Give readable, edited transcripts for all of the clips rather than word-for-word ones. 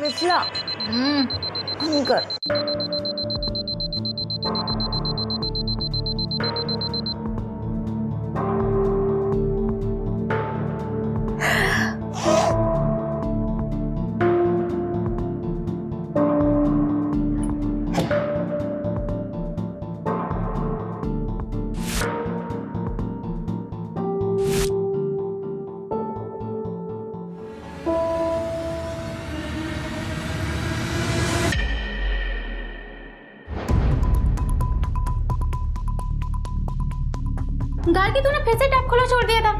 Mithila. Uncle Gargi, तूने फिर से टैप खुला छोड़ दिया था।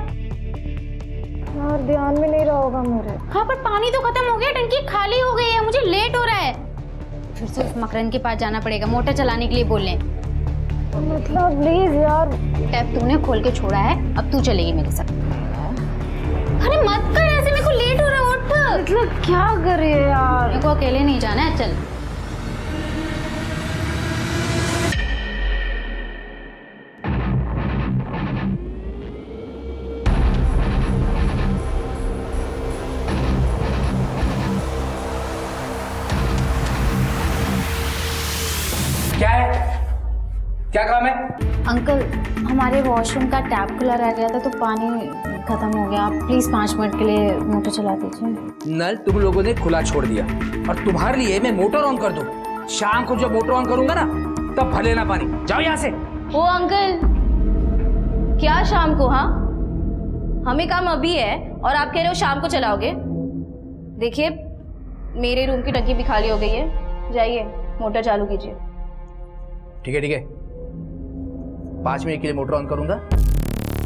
यार ध्यान में नहीं रहा होगा मेरे। हाँ, पर पानी तो खत्म हो गया, टंकी खाली हो गई है, मुझे लेट हो रहा है। फिर से उस मकरन के पास जाना पड़ेगा, मोटर चलाने के लिए बोलने। मतलब प्लीज यार। टैप तूने खोल के छोड़ा है, अब तू चलेगी मेरे साथ। अरे मत कर ऐसे, मेरे को लेट हो रहा है, उठ। मतलब क्या कर रही है यार? मेरे को अकेले नहीं जाना है, चल। क्या है? क्या काम है? अंकल, हमारे वॉशरूम का टैप खुला रह गया था तो पानी खत्म हो गया। आप प्लीज 5 मिनट के लिए मोटर चला दीजिए। नल तुम लोगों ने खुला छोड़ दिया और तुम्हारे लिए मैं मोटर ऑन कर दूं। शाम को जब मोटर ऑन करूंगा ना तब भले ना पानी। जाओ यहाँ से। ओ अंकल, क्या शाम को? हाँ, हमें काम अभी है और आप कह रहे हो शाम को चलाओगे? देखिए, मेरे रूम की टंकी भी खाली हो गई है, जाइए मोटर चालू कीजिए। ठीक है 5 मिनट के लिए मोटर ऑन करूंगा।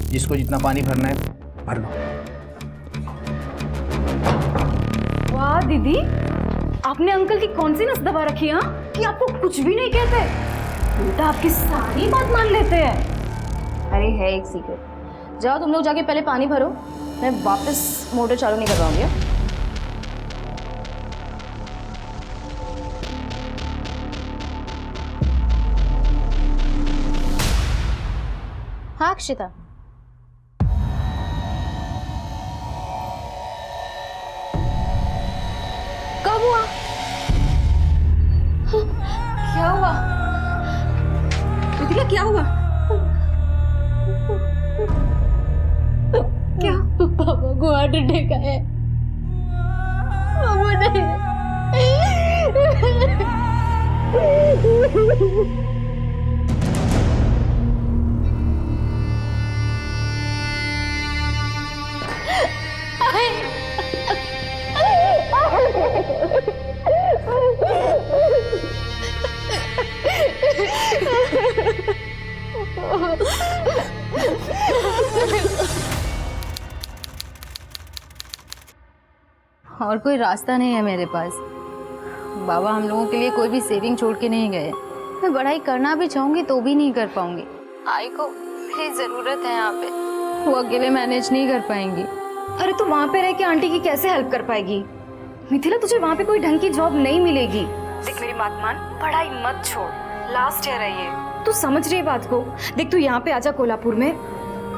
जिसको जितना पानी भरना है भर लो। वाह दीदी, आपने अंकल की कौन सी नस दबा रखी है कि आपको कुछ भी नहीं कहते, उल्टा आपकी सारी बात मान लेते हैं। अरे है एक सीक्रेट। जाओ तुम लोग जाके पहले पानी भरो, मैं वापस मोटर चालू नहीं करवाऊंगी। हाँ अक्षिता, कब हुआ? क्या हुआ? मिथिला क्या हुआ? क्या? पापा को हार्ट अटैक आया है। पापा नहीं। और कोई रास्ता नहीं है मेरे पास। बाबा हम लोगों के लिए कोई भी सेविंग छोड़ के नहीं गए। मैं पढ़ाई करना भी चाहूंगी तो भी नहीं कर पाऊंगी। आई को मेरी जरूरत है यहाँ पे, वो अकेले मैनेज नहीं कर पाएंगी। अरे तू वहाँ पे रह के आंटी की कैसे हेल्प कर पाएगी? मिथिला, तुझे वहाँ पे कोई ढंग की जॉब नहीं मिलेगी। देख मेरी बात मान, पढ़ाई मत छोड़, लास्ट ईयर है ये। तू समझ रही है बात को? देख तू यहाँ पे आजा कोल्हापुर में,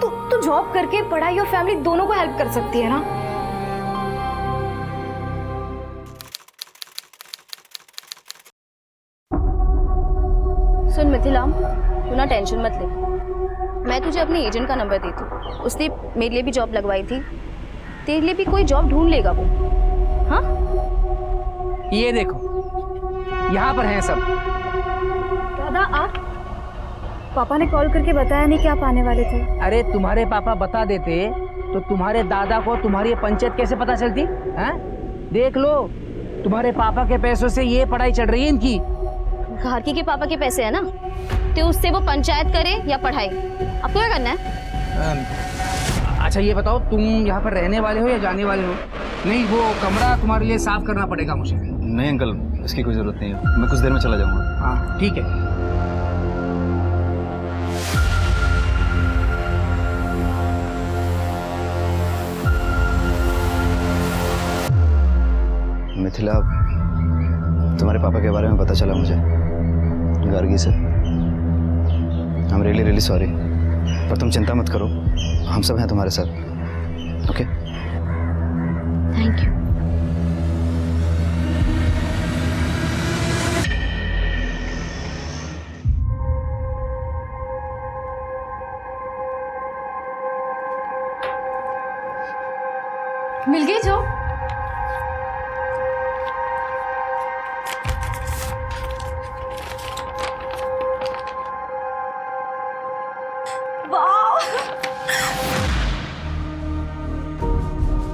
तू जॉब करके पढ़ाई और फैमिली दोनों को हेल्प कर सकती है ना। सुन मिथिला, तू ना टेंशन मत ले, मैं तुझे अपने एजेंट का नंबर देती हूँ। उसने मेरे लिए भी जॉब लगवाई थी, तेरे लिए भी कोई जॉब ढूंढ लेगा वो। हाँ, ये देखो यहाँ पर हैं सब। दादा आप? पापा ने कॉल करके बताया नहीं कि आप आने वाले थे। अरे तुम्हारे पापा बता देते तो तुम्हारे दादा को तुम्हारी पंचायत कैसे पता चलती? हैं? देख लो, तुम्हारे पापा के पैसों से ये पढ़ाई चल रही है इनकी। घारकी के पापा के पैसे है ना, तो उससे वो पंचायत करे या पढ़ाई, आपको क्या करना है? अच्छा ये बताओ, तुम यहाँ पर रहने वाले हो या जाने वाले हो? नहीं, वो कमरा तुम्हारे लिए साफ करना पड़ेगा मुझे। नहीं अंकल, इसकी कोई ज़रूरत नहीं है, मैं कुछ देर में चला जाऊँगा। हाँ ठीक है। मिथिला, तुम्हारे पापा के बारे में पता चला मुझे गार्गी से। I am really really sorry, पर तुम चिंता मत करो, हम सब हैं तुम्हारे साथ। ओके? Thank you. मिल गई जॉब?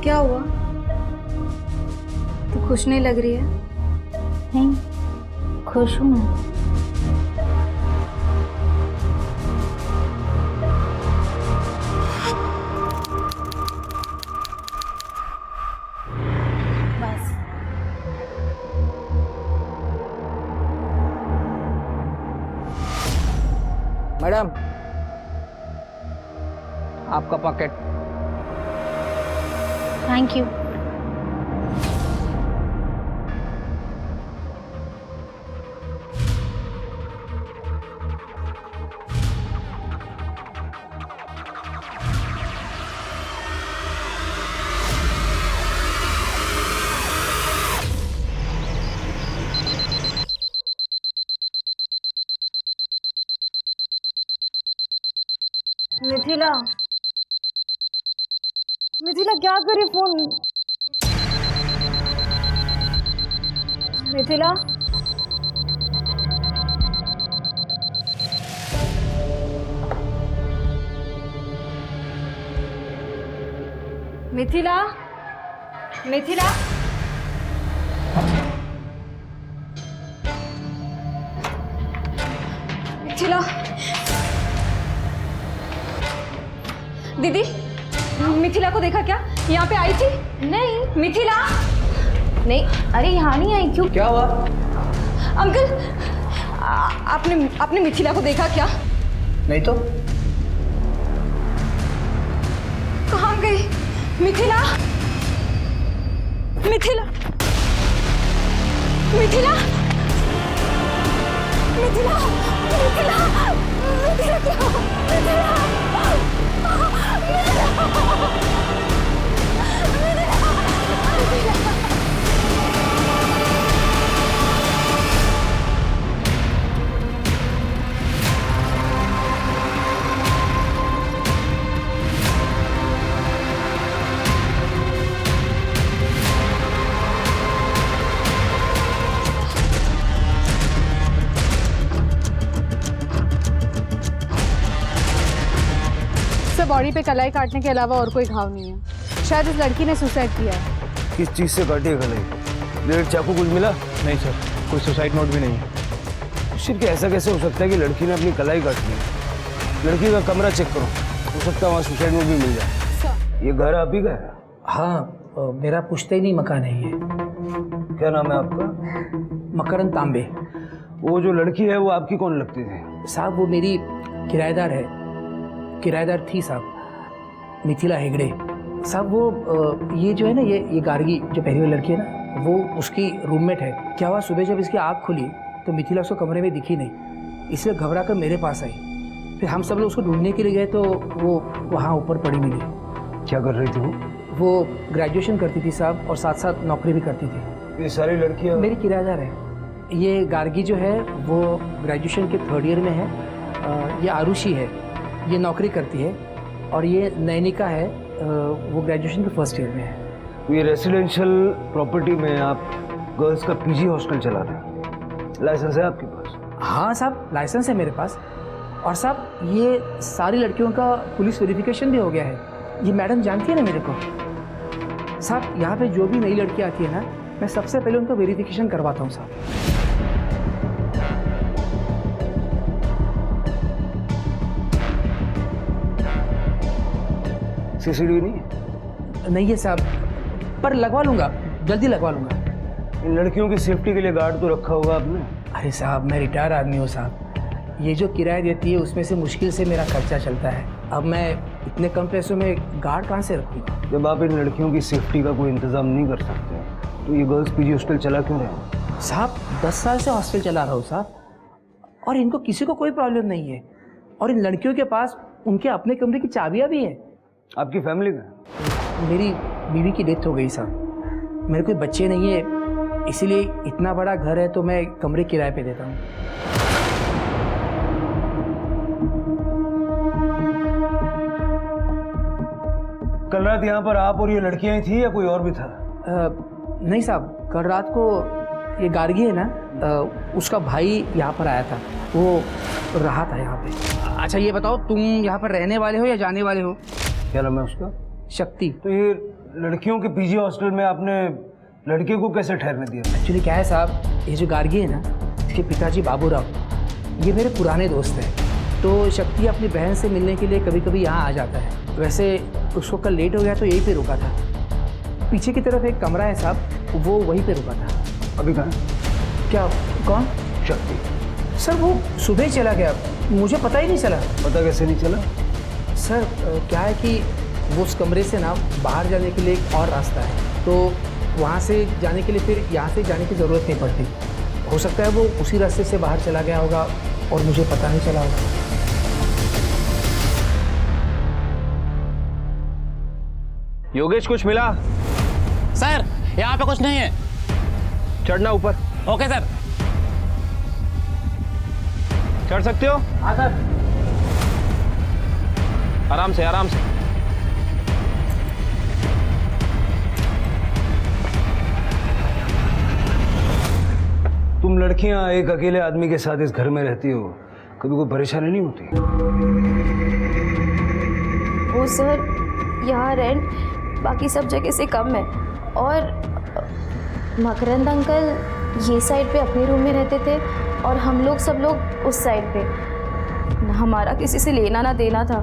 क्या हुआ? तू खुश नहीं लग रही है? नहीं, खुश हूँ मैं। बस। मैडम, आपका pocket. Thank you. Mithila, Mithila क्या करे फोन? मिथिला, मिथिला, मिथिला, मिथिला, दीदी, मिथिला को देखा क्या? यहाँ पे आई थी? नहीं। मिथिला? नहीं, अरे यहाँ नहीं आई। क्यों? क्या हुआ? अंकल, आपने मिथिला को देखा क्या? नहीं तो। कहाँ गई मिथिला? मिथिला, मिथिला, मिथिला, मिथिला, मिथिला क्या? मिथिला, बॉडी पे कलाई काटने के अलावा और कोई घाव नहीं है। शायद इस लड़की ने सुसाइड किया है। किस चीज़ से काटी है कलाई? ब्लेड, चाकू कुछ मिला? नहीं सर, कोई सुसाइड नोट भी नहीं है। सिर्फ ऐसा कैसे हो सकता है कि लड़की ने अपनी कलाई काट ली? लड़की का कमरा चेक करो, हो सकता है वहाँ सुसाइड नोट भी मिल जाए। ये घर आप ही का है? हाँ, मेरा पुश्तैनी मकान है ये। क्या नाम है आपका? मकरंद तांबे। वो जो लड़की है वो आपकी कौन लगती थी? साहब वो मेरी किराएदार है, किराएदार थी साहब, मिथिला हेगड़े। साहब वो ये जो है ना, ये गार्गी जो पहली वाली लड़की है ना, वो उसकी रूममेट है। क्या हुआ, सुबह जब इसकी आँख खुली तो मिथिला उसको कमरे में दिखी नहीं, इसलिए घबरा कर मेरे पास आई। फिर हम सब लोग उसको ढूंढने के लिए गए तो वो वहाँ ऊपर पड़ी मिली। क्या कर रही थी वो? वो ग्रेजुएशन करती थी साहब, और साथ साथ नौकरी भी करती थी। ये सारी लड़कियाँ मेरी किराएदार है। ये गार्गी जो है वो ग्रेजुएशन के 3rd ईयर में है। ये आरुषि है, ये नौकरी करती है। और ये नैनिका है, वो ग्रेजुएशन के 1st ईयर में है। ये रेसिडेंशियल प्रॉपर्टी में आप गर्ल्स का पीजी हॉस्टल चला रहे हैं, लाइसेंस है आपके पास? हाँ साहब, लाइसेंस है मेरे पास। और साहब ये सारी लड़कियों का पुलिस वेरिफिकेशन भी हो गया है। ये मैडम जानती है ना मेरे को। साहब यहाँ पे जो भी नई लड़की आती है ना, मैं सबसे पहले उनका वेरिफिकेशन करवाता हूँ साहब। सीसीटीवी नहीं है? नहीं है साहब, पर लगवा लूँगा, जल्दी लगवा लूँगा। इन लड़कियों की सेफ्टी के लिए गार्ड तो रखा होगा आपने? अरे साहब, मैं रिटायर आदमी हूँ साहब। ये जो किराया देती है उसमें से मुश्किल से मेरा खर्चा चलता है। अब मैं इतने कम पैसों में गार्ड कहाँ से रखूँगा? जब आप इन लड़कियों की सेफ्टी का कोई इंतजाम नहीं कर सकते तो ये गर्ल्स पीजी हॉस्टल चला क्यों रहे हैं? साहब 10 साल से हॉस्टल चला रहा हूँ साहब, और इनको किसी को कोई प्रॉब्लम नहीं है। और इन लड़कियों के पास उनके अपने कमरे की चाबियाँ भी हैं। आपकी फैमिली का? मेरी बीवी की डेथ हो गई साहब, मेरे कोई बच्चे नहीं है, इसीलिए इतना बड़ा घर है तो मैं कमरे किराए पे देता हूँ। कल रात यहाँ पर आप और ये लड़कियां ही थी या कोई और भी था? नहीं साहब, कल रात को ये गार्गी है ना, उसका भाई यहाँ पर आया था, वो रहा था यहाँ पे। अच्छा ये बताओ, तुम यहाँ पर रहने वाले हो या जाने वाले हो? क्या नाम है उसका? शक्ति। तो ये लड़कियों के पीजी हॉस्टल में आपने लड़के को कैसे ठहरने दिया? एक्चुअली क्या है साहब, ये जो गार्गी है ना, इसके पिताजी बाबूराव, ये मेरे पुराने दोस्त हैं। तो शक्ति अपनी बहन से मिलने के लिए कभी कभी यहाँ आ जाता है। वैसे उसको कल लेट हो गया तो यहीं पे रुका था। पीछे की तरफ एक कमरा है साहब, वो वहीं पे रुका था। अभी कहाँ? क्या? कौन? शक्ति। सर वो सुबह ही चला गया, मुझे पता ही नहीं चला। पता कैसे नहीं चला? सर क्या है कि वो उस कमरे से ना बाहर जाने के लिए एक और रास्ता है, तो वहाँ से जाने के लिए फिर यहाँ से जाने की ज़रूरत नहीं पड़ती। हो सकता है वो उसी रास्ते से बाहर चला गया होगा और मुझे पता नहीं चला होगा। योगेश कुछ मिला? सर यहाँ पे कुछ नहीं है। चढ़ना ऊपर। Okay sir. चढ़ सकते हो? हाँ सर। आराम से आराम से। तुम लड़कियां एक अकेले आदमी के साथ इस घर में रहती हो, कभी कोई परेशानी नहीं होती? वो सर यहाँ रेंट बाकी सब जगह से कम है, और मकरंद अंकल ये साइड पे अपने रूम में रहते थे और हम लोग सब लोग उस साइड पे। हमारा किसी से लेना ना देना था,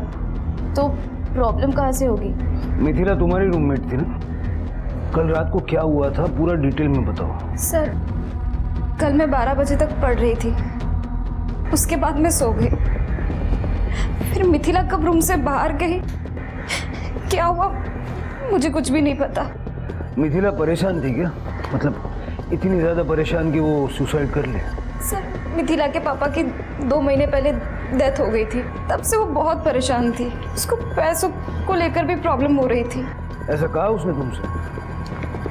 तो प्रॉब्लम कहाँ से होगी? मिथिला तुम्हारी रूममेट थी ना? कल रात को क्या हुआ था पूरा डिटेल में बताओ। सर कल मैं 12 बजे तक पढ़ रही थी, उसके बाद मैं सो गई। फिर मिथिला कब रूम से बाहर गई, क्या हुआ मुझे कुछ भी नहीं पता। मिथिला परेशान थी क्या? मतलब इतनी ज़्यादा परेशान कि वो सुसाइड कर ले? सर मिथिला के पापा की 2 महीने पहले डेथ हो गई थी, तब से वो बहुत परेशान थी। उसको पैसों को लेकर भी प्रॉब्लम हो रही थी। ऐसा कहा उसने तुमसे?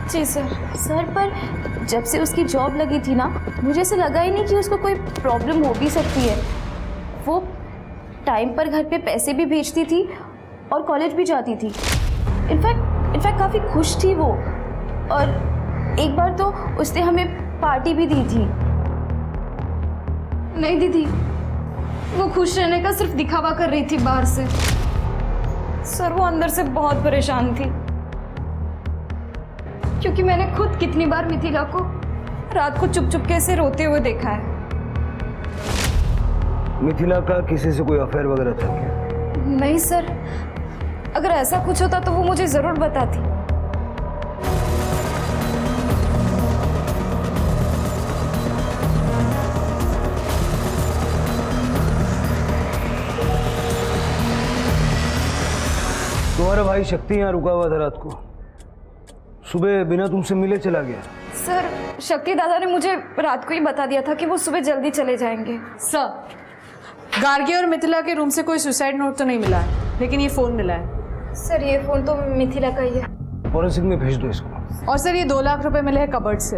जी सर। सर पर जब से उसकी जॉब लगी थी ना, मुझे ऐसा लगा ही नहीं कि उसको कोई प्रॉब्लम हो भी सकती है। वो टाइम पर घर पे पैसे भी भेजती थी और कॉलेज भी जाती थी। इनफैक्ट काफ़ी खुश थी वो, और एक बार तो उसने हमें पार्टी भी दी थी। नहीं दीदी, वो खुश रहने का सिर्फ दिखावा कर रही थी बाहर से। सर वो अंदर से बहुत परेशान थी, क्योंकि मैंने खुद कितनी बार मिथिला को रात को चुप चुप से रोते हुए देखा है। मिथिला का किसी से कोई अफेयर वगैरह था क्या? नहीं सर, अगर ऐसा कुछ होता तो वो मुझे जरूर बताती। तुम्हारा भाई शक्ति यहाँ रुका हुआ था रात को, सुबह बिना तुमसे मिले चला गया। सर शक्ति दादा ने मुझे रात को ही बता दिया था कि वो सुबह जल्दी चले जाएंगे। सर गार्गी और मिथिला के रूम से कोई सुसाइड नोट तो नहीं मिला है, लेकिन ये फ़ोन मिला है। सर ये फ़ोन तो मिथिला का ही है। फॉरेंसिक में भेज दो इसको। और सर ये 2 लाख रुपए मिले हैं कबर्ड से।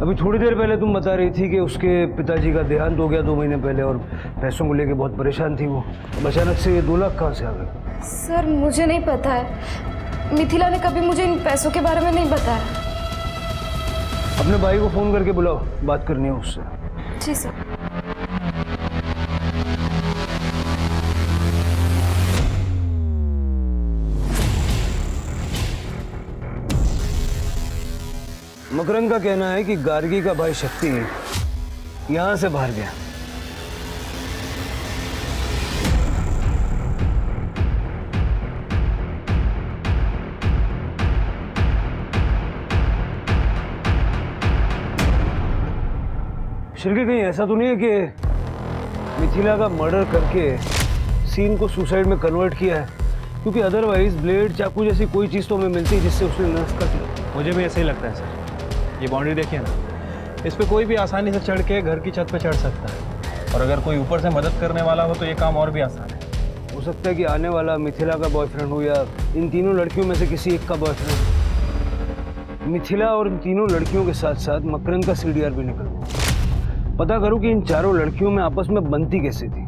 अभी थोड़ी देर पहले तुम बता रही थी कि उसके पिताजी का देहांत हो गया 2 महीने पहले और पैसों को लेके बहुत परेशान थी वो। अब अचानक से ये 2 लाख कहाँ से आ गए? सर मुझे नहीं पता है, मिथिला ने कभी मुझे इन पैसों के बारे में नहीं बताया। अपने भाई को फ़ोन करके बुलाओ, बात करनी है उससे। जी सर। मकरंद का कहना है कि गार्गी का भाई शक्ति यहाँ से बाहर गया। शिरके कहीं ऐसा तो नहीं है कि मिथिला का मर्डर करके सीन को सुसाइड में कन्वर्ट किया है? क्योंकि अदरवाइज ब्लेड चाकू जैसी कोई चीज़ तो हमें मिलती है जिससे उसने नस काट लिया। मुझे भी ऐसे ही लगता है सर। ये बाउंड्री देखिए ना, इस पे कोई भी आसानी से चढ़ के घर की छत पे चढ़ सकता है, और अगर कोई ऊपर से मदद करने वाला हो तो ये काम और भी आसान है। हो सकता है कि आने वाला मिथिला का बॉयफ्रेंड हो या इन तीनों लड़कियों में से किसी एक का बॉयफ्रेंड। मिथिला और इन तीनों लड़कियों के साथ साथ मकरंद का CDR भी निकल गया। पता करो कि इन चारों लड़कियों में आपस में बनती कैसे थी।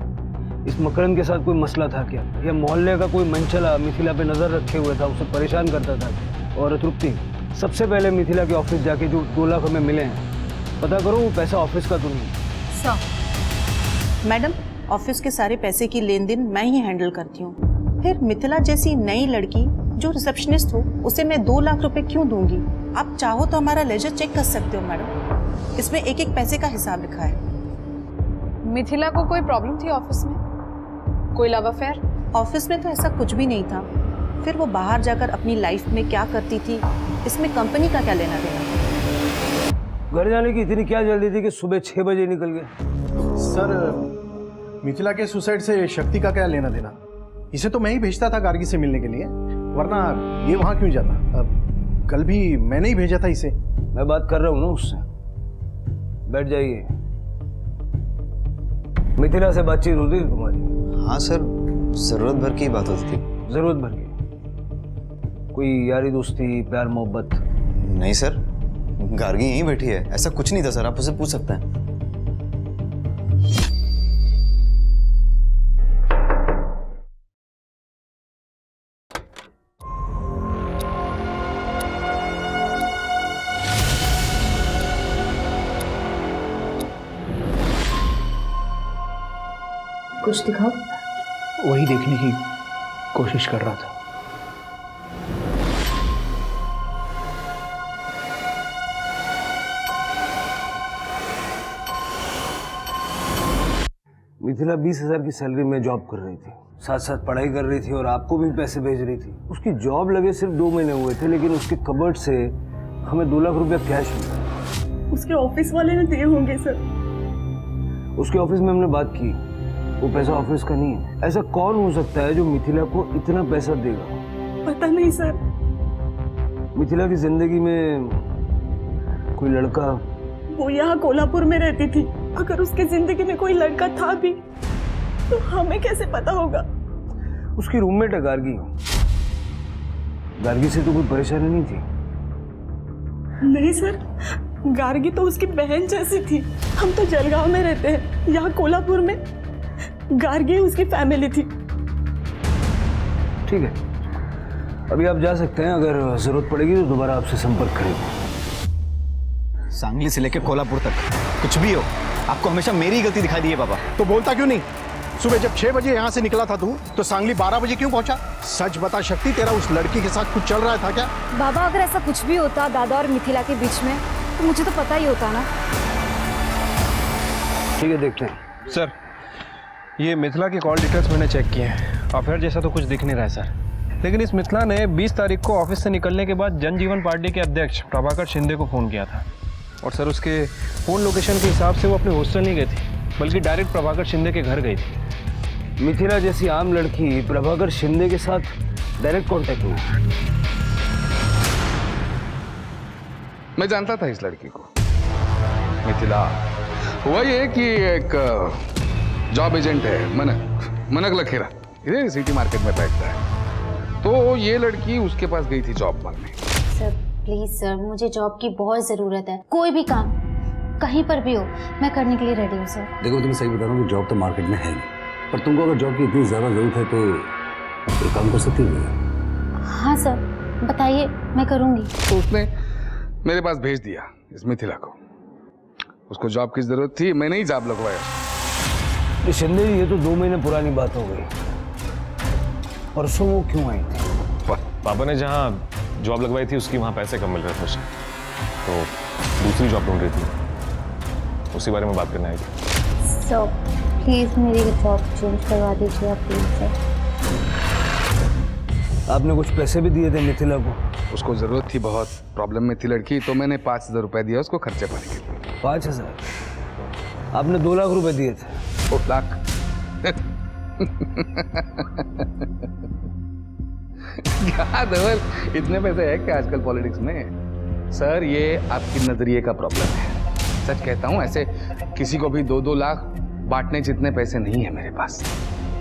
इस मकरंद के साथ कोई मसला था क्या, या मोहल्ले का कोई मंचला मिथिला पे नजर रखे हुए था, उसे परेशान करता था? और तृप्ति, सबसे पहले मिथिला के ऑफिस जाके जो 2 लाख हमें मिले हैं, पता करो वो पैसा ऑफिस का तो नहीं है। सर, मैडम ऑफिस के सारे पैसे की लेन देन मैं ही हैंडल करती हूँ। फिर मिथिला जैसी नई लड़की जो रिसेप्शनिस्ट हो, उसे मैं 2 लाख रुपए क्यों दूंगी? आप चाहो तो हमारा लेजर चेक कर सकते हो मैडम, इसमें एक एक पैसे का हिसाब लिखा है। मिथिला को कोई प्रॉब्लम थी ऑफिस में? कोई लव अफेयर? ऑफिस में तो ऐसा कुछ भी नहीं था। फिर वो बाहर जाकर अपनी लाइफ में क्या करती थी, इसमें कंपनी का क्या लेना देना? घर जाने की इतनी क्या जल्दी थी कि सुबह 6 बजे निकल गए? सर, मिथिला के सुसाइड से शक्ति का क्या लेना देना? इसे तो मैं ही भेजता था गार्गी से मिलने के लिए, वरना ये वहां क्यों जाता? अब कल भी मैंने ही भेजा था इसे। मैं बात कर रहा हूँ ना उससे। बैठ जाइए। मिथिला से बातचीत होती थी तुम्हारी? हाँ सर, ज़रूरत भर की बात होती थी। जरूरत भर की? कोई यारी दोस्ती, प्यार मोहब्बत? नहीं सर, गार्गी यहीं बैठी है, ऐसा कुछ नहीं था सर, आप उसे पूछ सकते हैं। कुछ दिखाओ। वही देखने की कोशिश कर रहा था। मिथिला 20,000 की सैलरी में जॉब कर रही थी, साथ साथ पढ़ाई कर रही थी और आपको भी पैसे भेज रही थी। उसकी जॉब लगे सिर्फ 2 महीने हुए थे, लेकिन उसके कबर्ड से हमें 2 लाख रुपया कैश मिला। उसके ऑफिस वाले ने दिए होंगे सर। उसके ऑफिस में हमने बात की, वो पैसा ऑफिस का नहीं है। ऐसा कौन हो सकता है जो मिथिला को इतना पैसा देगा? पता नहीं सर। मिथिला की जिंदगी में कोई लड़का? वो यहाँ कोल्हापुर में रहती थी। अगर उसकी जिंदगी में कोई लड़का था भी तो हमें कैसे पता होगा? उसकी रूममेट है गार्गी। गार्गी से तो कोई परेशानी नहीं थी? नहीं सर, गार्गी तो उसकी बहन जैसी थी। हम तो जलगांव में रहते हैं, यहाँ कोल्हापुर में गार्गी उसकी फैमिली थी। ठीक है, अभी आप जा सकते हैं। अगर जरूरत पड़ेगी तो दोबारा आपसे संपर्क करेंगे। सांगली से लेकर कोल्हापुर तक कुछ भी हो, आपको हमेशा मेरी ही गलती दिखाई दी है पापा। तो बोलता क्यों नहीं? सुबह जब 6 बजे यहाँ से निकला था तू, तो सांगली 12 बजे क्यों पहुंचा? सच बता शक्ति, तेरा उस लड़की के साथ कुछ चल रहा था क्या? बाबा, अगर ऐसा कुछ भी होता दादा और मिथिला के बीच में, तो मुझे तो पता ही होता ना। ठीक है, देखते हैं। सर, ये मिथिला के कॉल डिटेल्स मैंने चेक किए हैं। अफेयर जैसा तो कुछ दिख नहीं रहा है सर, लेकिन इस मिथिला ने 20 तारीख को ऑफिस से निकलने के बाद जनजीवन पार्टी के अध्यक्ष प्रभाकर शिंदे को फ़ोन किया था। और सर, उसके फ़ोन लोकेशन के हिसाब से वो अपने हॉस्टल नहीं गई थी, बल्कि डायरेक्ट प्रभाकर शिंदे के घर गई थी। मिथिला जैसी आम लड़की प्रभाकर शिंदे के साथ डायरेक्ट कांटेक्ट में? मैं जानता था इस लड़की को, मिथिला। हुआ ये कि एक जॉब एजेंट है, मनक लखेरा, इधर सिटी मार्केट में बैठता है। तो ये लड़की उसके पास गई थी जॉब मांगने। सर प्लीज सर, मुझे जॉब की बहुत ज़रूरत है। कोई भी काम कहीं पर भी हो, मैं करने के लिए रेडी हूँ सर। देखो, तुम्हें सही बता रहा हूँ कि जॉब तो मार्केट में है नहीं, पर तुमको अगर जॉब की इतनी ज़्यादा ज़रूरत है तो एक काम कर सकती हो। हाँ सर, बताइए, मैं करूँगी। तो उसने मेरे पास भेज दिया इस मिथिला को। उसको जॉब की ज़रूरत थी, मैंने ही जॉब लगवाया। शिंदे जी, ये तो 2 महीने पुरानी बात हो गई। परसों वो क्यों आई थी? पापा ने जहाँ जॉब लगवाई थी उसकी वहाँ पैसे कम मिल रहे थे उसे, तो दूसरी जॉब ढूंढ रही थी, उसी बारे में बात करने आई थी। सर प्लीज़ मेरी जॉब चेंज करवा दीजिए आप, प्लीज़ सर। आपने कुछ पैसे भी दिए थे मिथिला को? उसको ज़रूरत थी, बहुत प्रॉब्लम में थी लड़की, तो मैंने 5,000 रुपये दिया उसको खर्चे पाने के लिए। 5,000? आपने 2 लाख रुपए दिए थे। 2 लाख? क्या धवल, इतने पैसे है क्या आजकल पॉलिटिक्स में? सर, ये आपकी नजरिए का प्रॉब्लम है। सच कहता हूँ, ऐसे किसी को भी 2-2 लाख बांटने जितने पैसे नहीं है मेरे पास।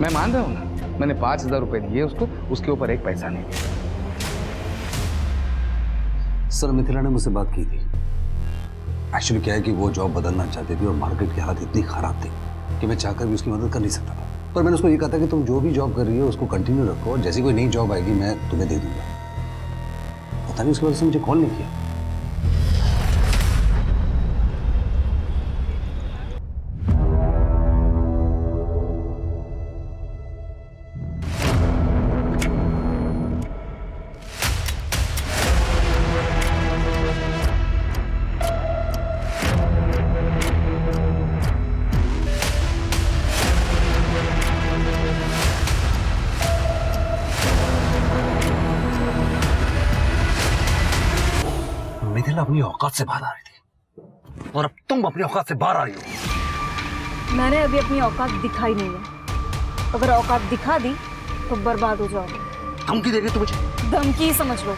मैं मान रहा हूँ ना, मैंने 5,000 रुपए दिए उसको, उसके ऊपर एक पैसा नहीं दिया। सर, मिथिला ने मुझसे बात की थी। एक्चुअली क्या है कि वो जॉब बदलना चाहती थी और मार्केट की हालत इतनी खराब थी कि मैं चाहकर भी उसकी मदद कर नहीं सकता था। पर मैंने उसको ये कहा था कि तुम जो भी जॉब कर रही हो उसको कंटिन्यू रखो, और जैसी कोई नई जॉब आएगी मैं तुम्हें दे दूंगा। पता नहीं उसकी वजह से मुझे कॉल नहीं किया। मिथिला अपनी औकात से बाहर आ रही थी और अब तुम अपनी औकात से बाहर आ रही हो। मैंने अभी अपनी औकात दिखाई नहीं है। अगर औकात दिखा दी तो बर्बाद हो जाओगे। धमकी दे रही है तू मुझे? धमकी ही समझ लो,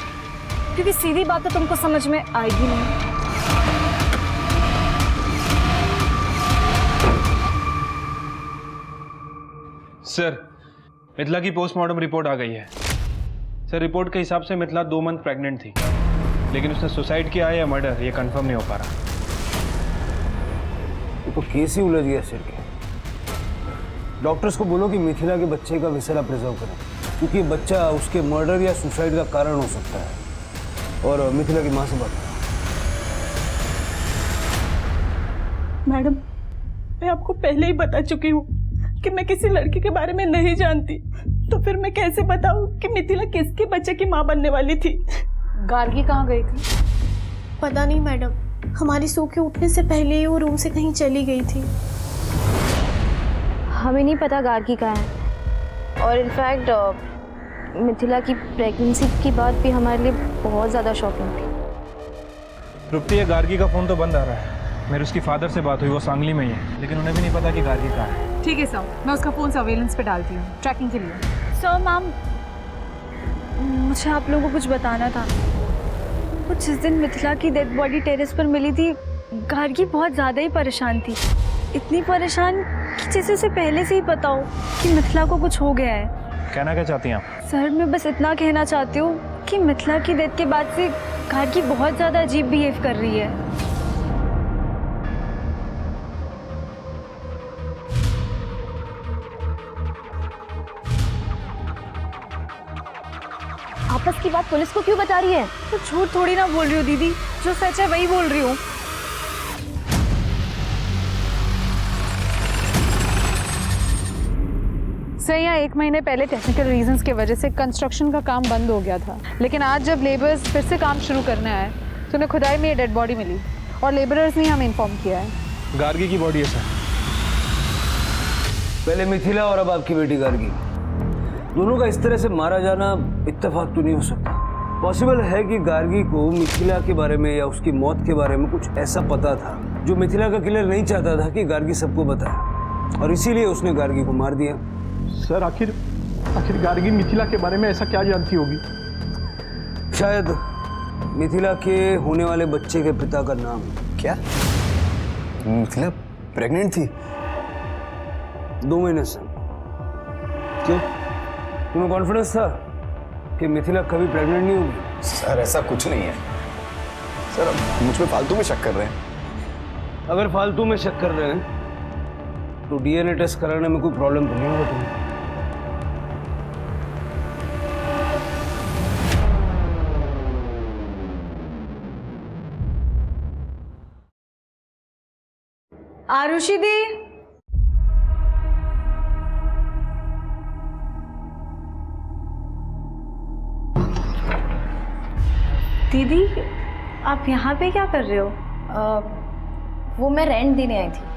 क्योंकि सीधी बात तो तुमको समझ में आएगी नहीं। सर, मिथिला की पोस्टमार्टम रिपोर्ट आ गई है। सर, रिपोर्ट के हिसाब से मिथिला 2 मंथ प्रेग्नेंट थी, लेकिन उसने सुसाइड किया है या मर्डर ये कंफर्म नहीं हो पा रहा। तो केस ही उलझ गया सिर के। डॉक्टर्स को बोलो कि मिथिला के बच्चे का विसरा प्रिजर्व करें, क्योंकि बच्चा उसके मर्डर या सुसाइड का कारण हो सकता है। और मिथिला की माँ से बात करो। मैडम, मैं आपको पहले ही बता चुकी हूँ कि मैं किसी लड़की के बारे में नहीं जानती, तो फिर मैं कैसे बताऊँ कि मिथिला किसके बच्चे की माँ बनने वाली थी। गार्गी कहाँ गई थी? पता नहीं मैडम, हमारी सो के उठने से पहले ही वो रूम से कहीं चली गई थी। हमें नहीं पता गार्गी कहाँ है, और इनफैक्ट मिथिला की प्रेगनेंसी की बात भी हमारे लिए बहुत ज़्यादा शॉकिंग थी। तृप्ति, ये गार्गी का फ़ोन तो बंद आ रहा है। मेरी उसकी फादर से बात हुई, वो सांगली में ही है, लेकिन उन्हें भी नहीं पता कि गार्गी कहाँ है। ठीक है सर, मैं उसका फ़ोन सर्वेलेंस पे डालती हूँ ट्रैकिंग के लिए। सर मैम, मुझे आप लोगों को कुछ बताना था। वो जिस दिन मिथिला की डेड बॉडी टेरेस पर मिली थी, गार्गी बहुत ज़्यादा ही परेशान थी। इतनी परेशान कि जैसे उसे पहले से ही पता हो कि मिथिला को कुछ हो गया है। कहना क्या चाहती हैं आप? सर, मैं बस इतना कहना चाहती हूँ कि मिथिला की डेथ के बाद से गार्गी बहुत ज़्यादा अजीब बिहेव कर रही है। आपस की बात पुलिस को क्यों बता रही है? तो झूठ थोड़ी ना बोल रही हूँ दीदी, जो सच है वही बोल रही हूँ। सर, यहाँ 1 महीने पहले टेक्निकल रीजंस की वजह से कंस्ट्रक्शन का काम बंद हो गया था, लेकिन आज जब लेबर्स फिर से काम शुरू करने आए तो उन्हें खुदाई में ये डेड बॉडी मिली और लेबरर्स ने हमें इन्फॉर्म किया है। गार्गी की बॉडी है सर। पहले मिथिला और अब आपकी बेटी गार्गी, दोनों का इस तरह से मारा जाना इत्तेफाक तो नहीं हो सकता। पॉसिबल है कि गार्गी को मिथिला के बारे में या उसकी मौत के बारे में कुछ ऐसा पता था जो मिथिला का किलर नहीं चाहता था कि गार्गी सबको बताए, और इसीलिए उसने गार्गी को मार दिया। सर, आखिर गार्गी मिथिला के बारे में ऐसा क्या जानती होगी? शायद मिथिला के होने वाले बच्चे के पिता का नाम। क्या मिथिला प्रेग्नेंट थी? 2 महीने से। क्यों, तुम्हें कॉन्फिडेंस था कि मिथिला कभी प्रेग्नेंट नहीं होगी? सर, ऐसा कुछ नहीं है। सर, आप मुझ पे फालतू में शक कर रहे हैं। अगर फालतू में शक कर रहे हैं तो डीएनए टेस्ट कराने में कोई प्रॉब्लम तो नहीं होगा तुम्हें? आरुषि दी, दीदी आप यहाँ पे क्या कर रहे हो? वो मैं रेंट देने आई थी।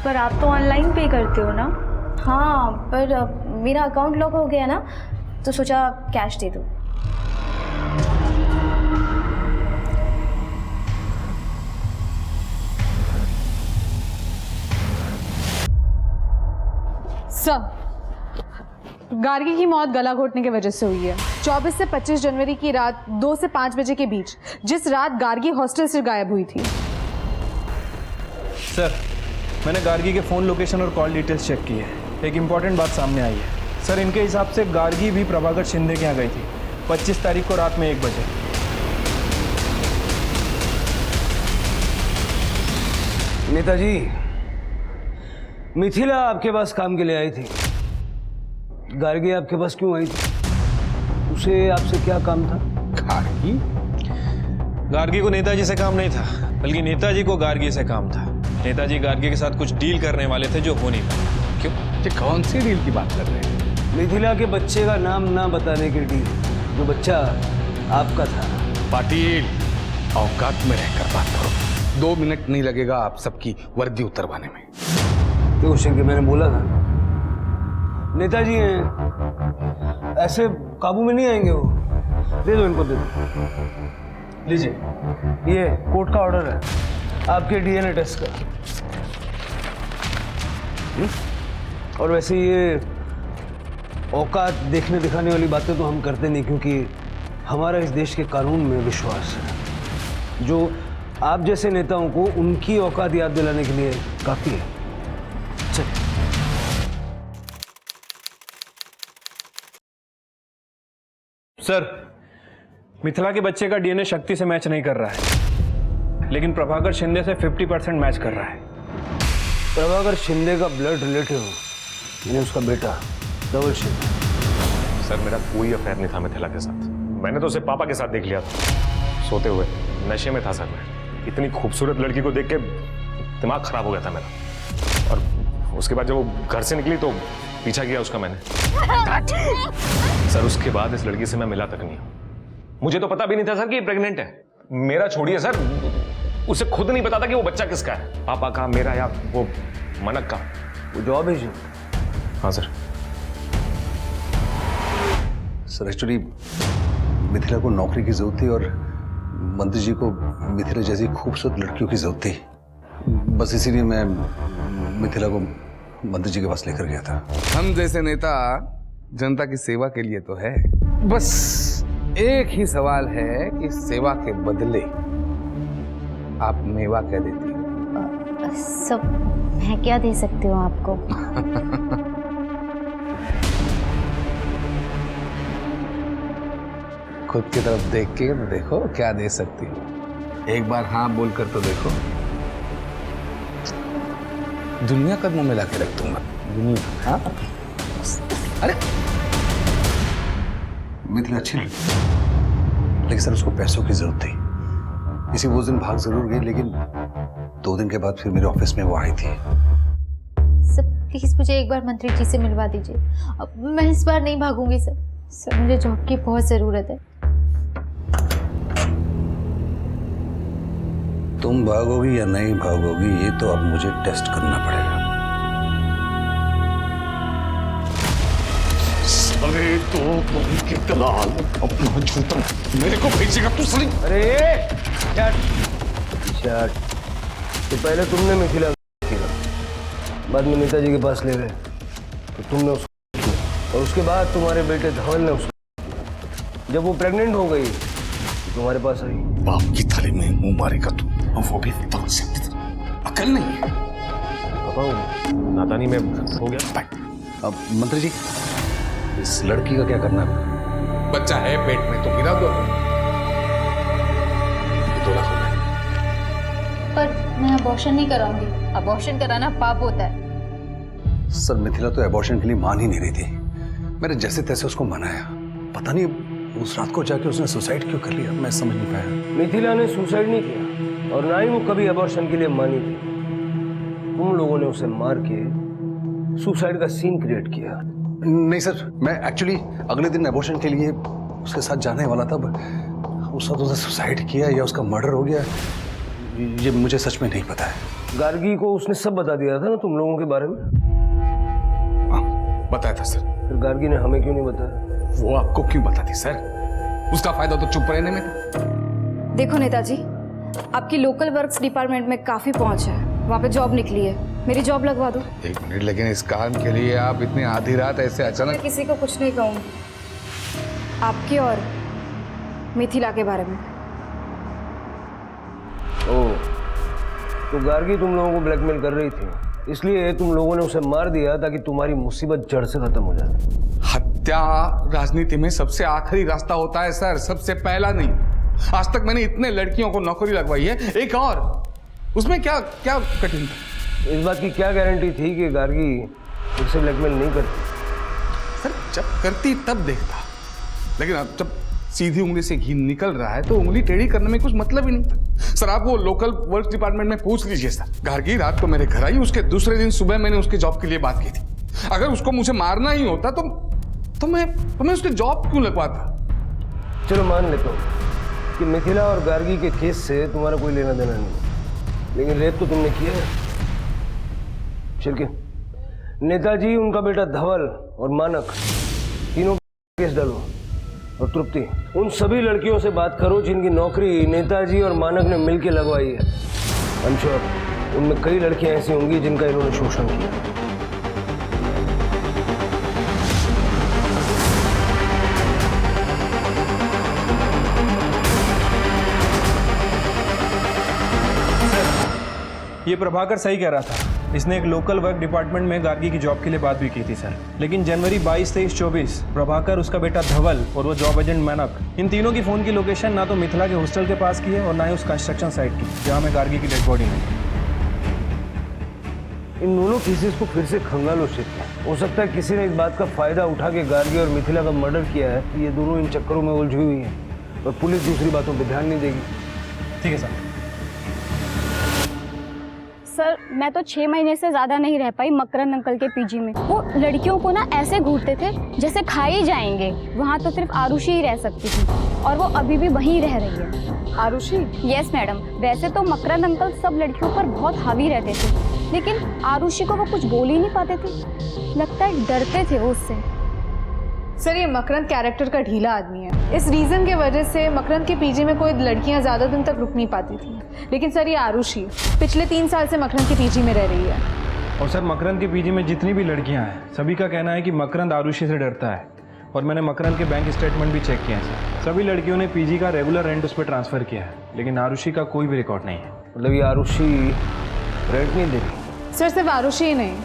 पर आप तो ऑनलाइन पे करते हो ना? हाँ, पर मेरा अकाउंट लॉक हो गया ना, तो सोचा कैश दे दूँ। सर, गार्गी की मौत गला घोटने की वजह से हुई है। 24 से 25 जनवरी की रात 2 से 5 बजे के बीच, जिस रात गार्गी हॉस्टल से गायब हुई थी। सर, मैंने गार्गी के फ़ोन लोकेशन और कॉल डिटेल्स चेक की है। एक इम्पॉर्टेंट बात सामने आई है। सर, इनके हिसाब से गार्गी भी प्रभाकर शिंदे के यहाँ गई थी 25 तारीख को रात में 1 बजे। नेताजी, मिथिला आपके पास काम के लिए आई थी। गार्गी आपके पास क्यों आई थी? उसे आपसे क्या काम था? गार्गी? गार्गी को नेताजी से काम नहीं था, बल्कि नेताजी को गार्गी से काम था। नेताजी गार्गी के साथ कुछ डील करने वाले थे जो हो नहीं पाया। क्यों? ये कौन सी डील की बात कर रहे हैं? मिथिला के बच्चे का नाम ना बताने की डील, जो बच्चा आपका था। पाटिल, औकात में रहकर बात करो। 2 मिनट नहीं लगेगा आप सबकी वर्दी उतरवाने में। देखो शिंके, मैंने बोला था नेताजी हैं, ऐसे काबू में नहीं आएंगे वो। दे दो इनको, दे दो। लीजिए, ये कोर्ट का ऑर्डर है आपके डीएनए टेस्ट का। और वैसे ये औकात देखने दिखाने वाली बातें तो हम करते नहीं, क्योंकि हमारा इस देश के कानून में विश्वास है, जो आप जैसे नेताओं को उनकी औकात याद दिलाने के लिए काफी है। चल। सर, मिथिला के बच्चे का डीएनए शक्ति से मैच नहीं कर रहा है, लेकिन प्रभाकर शिंदे से 50% मैच कर रहा है। प्रभाकर शिंदे का ब्लड रिलेटिव, यानी उसका बेटा धवल शिंदे। सर, मेरा कोई अफेयर नहीं था मिथिला के साथ। मैंने तो उसे पापा के साथ देख लिया था, सोते हुए। नशे में था सर मैं। इतनी खूबसूरत लड़की को देख के दिमाग खराब हो गया था मेरा। और उसके बाद जब वो घर से निकली तो पीछा किया उसका मैंने। सर, उसके बाद इस लड़की से मैं मिला तक नहीं। मुझे तो पता भी नहीं था सर कि ये प्रेग्नेंट है। मेरा छोड़िए सर, उसे खुद नहीं पता था कि वो बच्चा किसका है, पापा का, मेरा या वो मनक का। वो जॉब है जी? हाँ सर। सर एक्चुअली मिथिला को नौकरी की जरूरत थी और मंत्री जी को मिथिला जैसी खूबसूरत लड़कियों की जरूरत थी। बस इसीलिए मैं मिथिला को मंत्री जी के पास लेकर गया था। हम जैसे नेता जनता की सेवा के लिए तो है, बस एक ही सवाल है कि सेवा के बदले आप मेवा क्या देती हो? सब मैं क्या दे सकती हूँ आपको? खुद की तरफ देख के तो देखो क्या दे सकती हो। एक बार हाँ बोलकर तो देखो, दुनिया कदमों में लाके रख दूंगा। दुनिया। हाँ? अरे मिथिला अच्छी लड़की, लेकिन सर उसको पैसों की जरूरत थी। इसी वो दिन भाग जरूर गई, लेकिन 2 दिन के बाद फिर मेरे ऑफिस में वो आई थी। सर प्लीज मुझे एक बार मंत्री जी से मिलवा दीजिए। अब मैं इस बार नहीं भागूंगी सर। सर मुझे जॉब की बहुत जरूरत है। तुम भागोगी या नहीं भागोगी ये तो अब मुझे टेस्ट करना पड़ेगा। अरे तो के दलाल अपना झूठा मेरे को भेजेगा तू सली। अरे तो पहले तुमने मिथिला किया, बाद में नेताजी के पास ले गए तो तुमने उसको किया, और उसके बाद तुम्हारे बेटे धवल ने उसको किया। जब वो प्रेग्नेंट हो गई तो तुम्हारे पास आई। बाप की थाली में मुंह मारेगा तू, और वो भी अकल नहीं है। पापा नादानी में हो गया। अब मंत्री जी इस लड़की का क्या करना है? बच्चा है पेट में तो गिरा दो। 2 लाख रुपए। पर मैं अबॉर्शन नहीं कराऊंगी। अबॉर्शन कराना पाप होता है। सर मिथिला तो एबॉर्शन के लिए मान ही नहीं रही थी। मैंने जैसे तैसे उसको मनाया, पता नहीं उस रात को जाके उसने सुसाइड क्यों कर लिया, मैं समझ नहीं पाया। मिथिला ने सुसाइड नहीं किया और ना ही वो कभी एबॉर्शन के लिए मानी थी। तुम लोगों ने उसे मार के सुसाइड का सीन क्रिएट किया। नहीं सर, मैं एक्चुअली अगले दिन एबॉर्शन के लिए उसके साथ जाने वाला था। उस वक्त उसने सुसाइड किया या उसका मर्डर हो गया, ये मुझे सच में नहीं पता है। गार्गी को उसने सब बता दिया था ना तुम लोगों के बारे में? हाँ, बताया था सर। फिर गार्गी ने हमें क्यों नहीं बताया? वो आपको क्यों बताती सर? उसका फायदा तो चुप रहने में था। देखो नेताजी, आपकी लोकल वर्क्स डिपार्टमेंट में काफी पहुंच है, वहाँ पे जॉब निकली है, मेरी जॉब लगवा दो। 1 मिनट, लेकिन इस काम के लिए आप इतनी आधी रात ऐसे अचानक? मैं किसी को कुछ नहीं कहूँगी, आपके और मिथिला के बारे में। ओह, तो गार्गी तुम लोगों को ब्लैकमेल कर रही थी, इसलिए तुम लोगों ने उसे मार दिया ताकि तुम्हारी मुसीबत जड़ से खत्म हो जाए। हत्या राजनीति में सबसे आखिरी रास्ता होता है सर, सबसे पहला नहीं। आज तक मैंने इतने लड़कियों को नौकरी लगवाई है, एक और, उसमें क्या क्या कठिन था? इस बात की क्या गारंटी थी कि गार्गी उससे ब्लैकमेल नहीं करती? सर जब करती तब देखता, लेकिन अब जब सीधी उंगली से घी निकल रहा है तो उंगली टेढ़ी करने में कुछ मतलब ही नहीं था। सर आप वो लोकल वर्क डिपार्टमेंट में पूछ लीजिए सर। गार्गी रात को मेरे घर आई, उसके दूसरे दिन सुबह मैंने उसके जॉब के लिए बात की थी। अगर उसको मुझे मारना ही होता तो मैं उसके जॉब क्यों लगवाता? चलो मान लेता हूँ कि मिथिला और गार्गी के केस से तुम्हारा कोई लेना देना नहीं, लेकिन रेप तो तुमने किया है। शिल्के, नेताजी, उनका बेटा धवल और मानक, तीनों केस डालो। और तृप्ति, उन सभी लड़कियों से बात करो जिनकी नौकरी नेताजी और मानक ने मिलकर लगवाई है। I'm sure उनमें कई लड़कियां ऐसी होंगी जिनका इन्होंने शोषण किया। ये प्रभाकर सही कह रहा था। इसने एक लोकल वर्क डिपार्टमेंट में गार्गी की जॉब के लिए बात भी की थी सर। लेकिन जनवरी 22, 23, 24 प्रभाकर, उसका बेटा धवल और वो जॉब एजेंट मानक, इन तीनों की फ़ोन की लोकेशन ना तो मिथिला के हॉस्टल के पास की है और ना ही उस कंस्ट्रक्शन साइट की जहाँ में गार्गी की डेड बॉडी मिली। इन दोनों केसेस को फिर से खंगालो शिल्के। हो सकता है किसी ने इस बात का फ़ायदा उठा के गार्गी और मिथिला का मर्डर किया है। ये दोनों इन चक्करों में उलझी हुई हैं और पुलिस दूसरी बातों पर ध्यान नहीं देगी। ठीक है सर। सर मैं तो 6 महीने से ज़्यादा नहीं रह पाई मकरंद अंकल के पीजी में। वो लड़कियों को ना ऐसे घूरते थे जैसे खा ही जाएंगे। वहाँ तो सिर्फ आरुषि ही रह सकती थी और वो अभी भी वहीं रह रही है। आरुषि? Yes madam. वैसे तो मकरंद अंकल सब लड़कियों पर बहुत हावी रहते थे, लेकिन आरुषि को वो कुछ बोल ही नहीं पाते थे। लगता है डरते थे वो उससे। सर ये मकरंद कैरेक्टर का ढीला आदमी है। इस रीज़न के वजह से मकरंद के पीजी में कोई लड़कियां ज़्यादा दिन तक रुक नहीं पाती थी। लेकिन सर ये आरुषि पिछले 3 साल से मकरंद के पीजी में रह रही है। और सर मकरंद के पीजी में जितनी भी लड़कियां हैं सभी का कहना है कि मकरंद आरुषि से डरता है। और मैंने मकरंद के बैंक स्टेटमेंट भी चेक किए हैं सर। सभी लड़कियों ने पीजी का रेगुलर रेंट उस पर ट्रांसफ़र किया है, लेकिन आरुषि का कोई भी रिकॉर्ड नहीं है। मतलब ये आरुषि रेंट नहीं देती? सर सिर्फ आरुषि ही नहीं,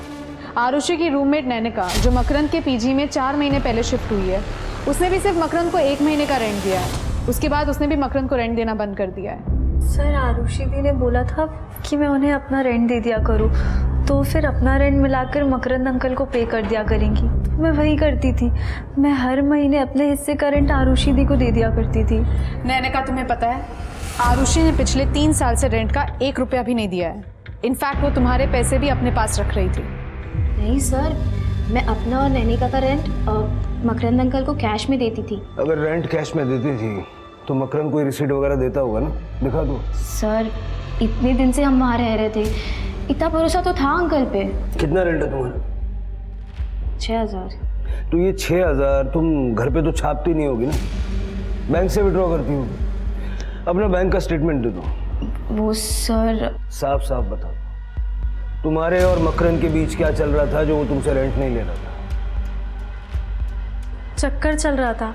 आरुषि की रूममेट नैनिका जो मकरंद के पीजी में 4 महीने पहले शिफ्ट हुई है, उसने भी सिर्फ मकरंद को 1 महीने का रेंट दिया है। उसके बाद उसने भी मकरंद को रेंट देना बंद कर दिया है। सर आरुषि दी ने बोला था कि मैं उन्हें अपना रेंट दे दिया करूँ, तो फिर अपना रेंट मिलाकर मकरंद अंकल को पे कर दिया करेंगी। तो मैं वही करती थी। मैं हर महीने अपने हिस्से का रेंट आरुषि दी को दे दिया करती थी। नैनिका तुम्हें पता है आरुषि ने पिछले 3 साल से रेंट का 1 रुपया भी नहीं दिया है। इनफैक्ट वो तुम्हारे पैसे भी अपने पास रख रही थी। नहीं सर, मैं अपना और नैनिका का रेंट मकरंद अंकल को कैश में देती थी। अगर रेंट कैश में देती थी तो मकरंद कोई रिसीट वगैरह देता होगा ना? दिखा दो। सर इतने दिन से हम वहाँ रह रहे थे, इतना भरोसा तो था अंकल पे। कितना रेंट है तुम्हारा? 6000। तो ये 6000 तुम घर पे तो छापती नहीं होगी ना, बैंक से विड्रॉ करती होगी। अपना बैंक का स्टेटमेंट दे दो। वो सर साफ साफ बताओ, तुम्हारे और मकरंद के बीच क्या चल रहा था जो वो तुमसे रेंट नहीं ले रहा था? चक्कर चल रहा था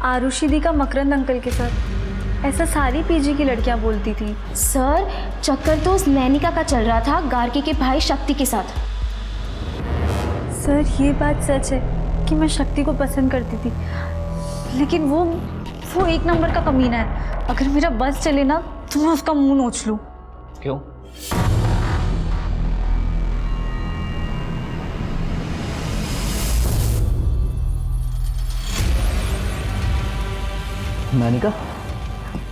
आरुषि दी का मकरंद अंकल के साथ। ऐसा सारी पीजी की लड़कियां बोलती थी। सर चक्कर तो उस नैनिका का चल रहा था गार्गी के भाई शक्ति के साथ। सर ये बात सच है कि मैं शक्ति को पसंद करती थी, लेकिन वो 1 नंबर का कमीना है। अगर मेरा बस चले ना तो मैं उसका मुंह नोच लूं। क्यों? नानिका,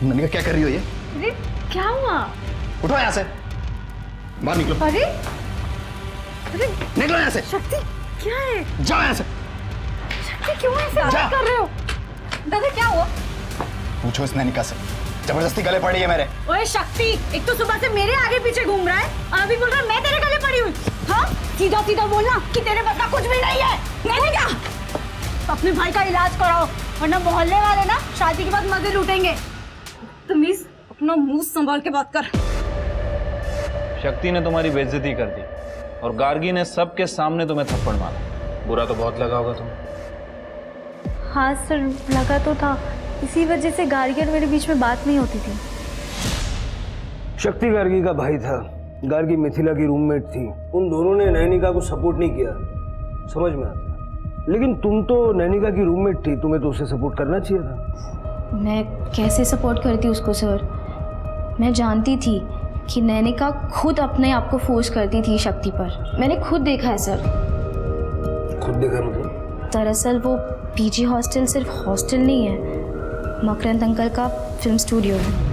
नानिका क्या कर रही हो ये? अरे क्या हुआ? उठो यहाँ से, बाहर निकलो। अरे अरे निकलो यहाँ से। शक्ति क्या है? जाओ यहाँ से। शक्ति क्यों ऐसे बात कर रहे हो? दादा क्या हुआ? पूछो इस नानिका से, जबरदस्ती गले पड़ी है मेरे। ओए शक्ति, एक तो सुबह से मेरे आगे पीछे घूम रहा है, अभी बोल रहा है मैं तेरे गले पड़ी हुई। हाँ सीधा सीधा बोलना कि तेरे बता कुछ भी नहीं है। नहीं क्या? अपने भाई का इलाज कराओ, वरना मोहल्ले वाले ना शादी के बाद मजे लूटेंगे। तमीज अपना मुंह संभाल के बात कर। शक्ति ने तुम्हारी बेइज्जती कर दी और गार्गी ने सबके सामने तुम्हें थप्पड़ मारा। बुरा तो बहुत लगा होगा तुम्हें। हाँ सर लगा तो था, इसी वजह से गार्गी और मेरे बीच में बात नहीं होती थी। शक्ति गार्गी का भाई था, गार्गी मिथिला की रूममेट थी। उन दोनों ने नैनिका को सपोर्ट नहीं किया, समझ में आता। लेकिन तुम तो नैनिका की रूममेट थी, तुम्हें तो उसे सपोर्ट करना चाहिए था। मैं कैसे सपोर्ट करती उसको सर? मैं जानती थी कि नैनिका खुद अपने आप को फोर्स करती थी शक्ति पर। मैंने खुद देखा है सर। खुद देखा मतलब? दरअसल वो पीजी हॉस्टल सिर्फ हॉस्टल नहीं है, मकरंद अंकल का फिल्म स्टूडियो है।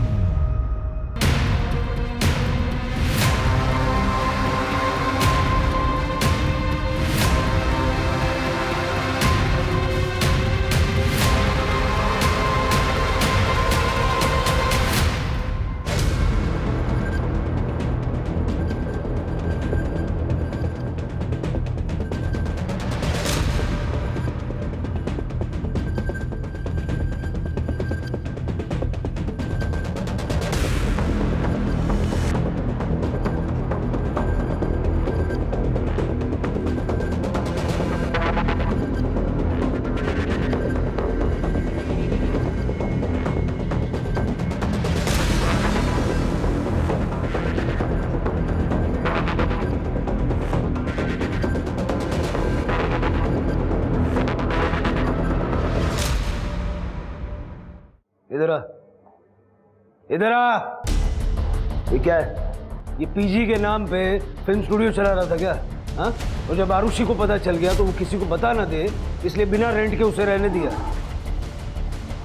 इधर आ, इधर आ। ये क्या है? ये पीजी के नाम पे फिल्म स्टूडियो चला रहा था क्या? हाँ? और जब आरुषि को पता चल गया तो वो किसी को बता ना दे, इसलिए बिना रेंट के उसे रहने दिया।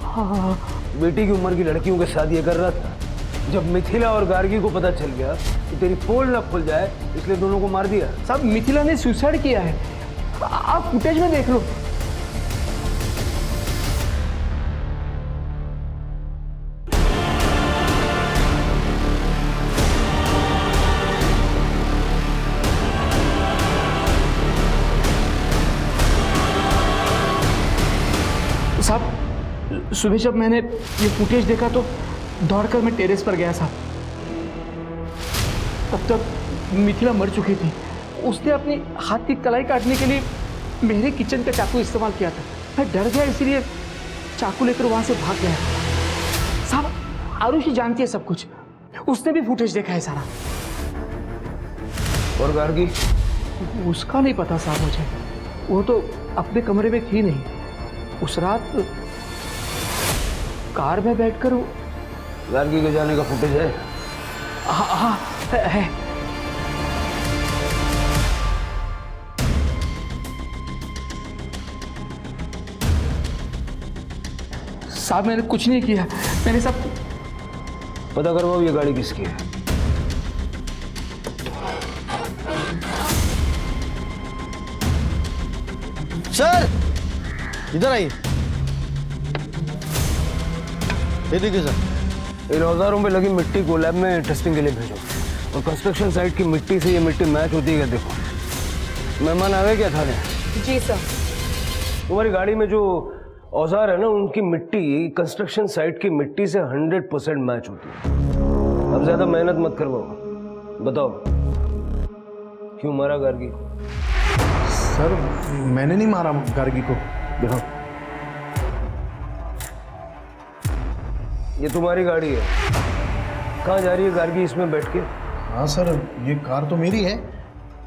हाँ, बेटी की उम्र की लड़कियों के साथ ये कर रहा था। जब मिथिला और गार्गी को पता चल गया कि तेरी पोल न खुल जाए, इसलिए दोनों को मार दिया। साहब मिथिला ने सुसाइड किया है, आप फुटेज में देख लो। साहब सुबह जब मैंने ये फुटेज देखा तो दौड़कर मैं टेरेस पर गया साहब। तब तक मिथिला मर चुकी थी। उसने अपनी हाथ की कलाई काटने के लिए मेरे किचन का चाकू इस्तेमाल किया था। मैं डर गया, इसीलिए चाकू लेकर वहां से भाग गया। साहब आरुषि जानती है सब कुछ, उसने भी फुटेज देखा है सारा। और गार्गी? उसका नहीं पता साहब मुझे, वो तो अपने कमरे में थी नहीं। उस रात कार में बैठकर गार्गी के जाने का फुटेज है? हाँ है। साहब मैंने कुछ नहीं किया, मैंने सब पता करवाओ ये गाड़ी किसकी है। सर इधर आइए। ये देखिए सर, इन औजारों में लगी मिट्टी को लैब में टेस्टिंग के लिए भेजो। और कंस्ट्रक्शन साइट की मिट्टी से ये मिट्टी मैच होती है, देखो। मेहमान आ गए क्या थाने? जी सर। तुम्हारी गाड़ी में जो औजार है ना, उनकी मिट्टी कंस्ट्रक्शन साइट की मिट्टी से 100% मैच होती है। अब ज्यादा मेहनत मत करवाओ, बताओ क्यों मारा गार्गी? सर मैंने नहीं मारा गार्गी को। देखो ये तुम्हारी गाड़ी है, कहाँ जा रही है गार्गी इसमें बैठ के? हाँ सर, ये कार तो मेरी है,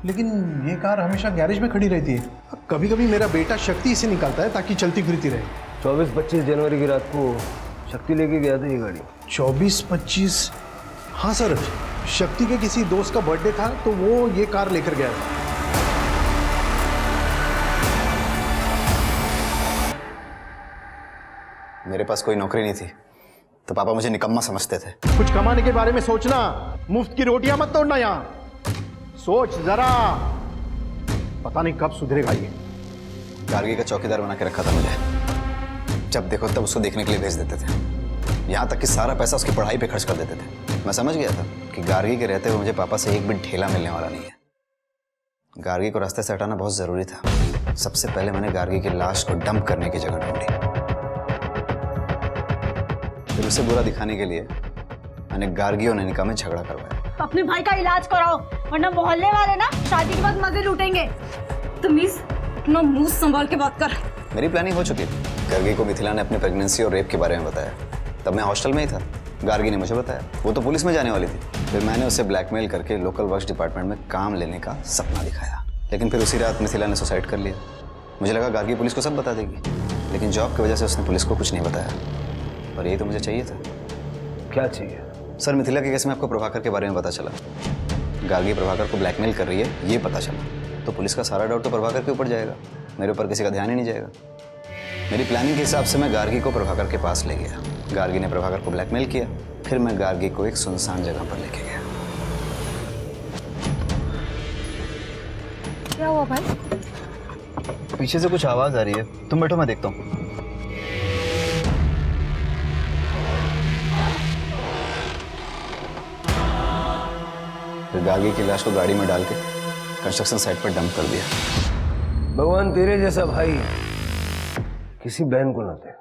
लेकिन ये कार हमेशा गैरेज में खड़ी रहती है। कभी कभी मेरा बेटा शक्ति इसे निकालता है ताकि चलती फिरती रहे। 24-25 जनवरी की रात को शक्ति लेके गया था ये गाड़ी। 24-25? हाँ सर, शक्ति के किसी दोस्त का बर्थडे था तो वो ये कार लेकर गया था। मेरे पास कोई नौकरी नहीं थी तो पापा मुझे निकम्मा समझते थे। कुछ कमाने के बारे में सोचना, मुफ्त की रोटियां मत तोड़ना। यहाँ सोच जरा, पता नहीं कब सुधरेगा ये। गार्गी का चौकीदार बना के रखा था मुझे। जब देखो तब उसको देखने के लिए भेज देते थे। यहाँ तक कि सारा पैसा उसकी पढ़ाई पे खर्च कर देते थे। मैं समझ गया था कि गार्गी के रहते हुए मुझे पापा से एक भी ढेला मिलने वाला नहीं है। गार्गी को रास्ते से हटाना बहुत जरूरी था। सबसे पहले मैंने गार्गी की लाश को डंप करने की जगह ढूंढी। फिर उसे बुरा दिखाने के लिए मैंने गार्गी और नैनिका में झगड़ा करवाया। अपने भाई का इलाज कराओ, वरना मोहल्ले वाले ना शादी के बाद मजे लूटेंगे। तमीज अपना मुंह संभाल के बात कर। मेरी प्लानिंग हो चुकी थी। गार्गी को मिथिला ने अपनी प्रेगनेंसी और रेप के बारे में बताया। तब मैं हॉस्टल में ही था। गार्गी ने मुझे बताया। वो तो पुलिस में जाने वाली थी। फिर मैंने उसे ब्लैकमेल करके लोकल वर्क्स डिपार्टमेंट में काम लेने का सपना दिखाया। लेकिन फिर उसी रात मिथिला ने सुसाइड कर लिया। मुझे लगा गार्गी पुलिस को सब बता देगी, लेकिन जॉब की वजह से उसने पुलिस को कुछ नहीं बताया। और यही तो मुझे चाहिए था। क्या चाहिए? सर, मिथिला के केस में आपको प्रभाकर के बारे में पता चला। गार्गी प्रभाकर को ब्लैकमेल कर रही है, ये पता चला तो पुलिस का सारा डाउट तो प्रभाकर के ऊपर जाएगा, मेरे ऊपर किसी का ध्यान ही नहीं जाएगा। मेरी प्लानिंग के हिसाब से मैं गार्गी को प्रभाकर के पास ले गया। गार्गी ने प्रभाकर को ब्लैकमेल किया, फिर मैं गार्गी को एक सुनसान जगह पर लेके गया। क्या हुआ भाई? पीछे से कुछ आवाज आ रही है, तुम बैठो मैं देखता हूँ। फिर गार्गी की लाश को गाड़ी में डाल के कंस्ट्रक्शन साइट पर डंप कर दिया। भगवान तेरे जैसा भाई किसी बहन को ना दे।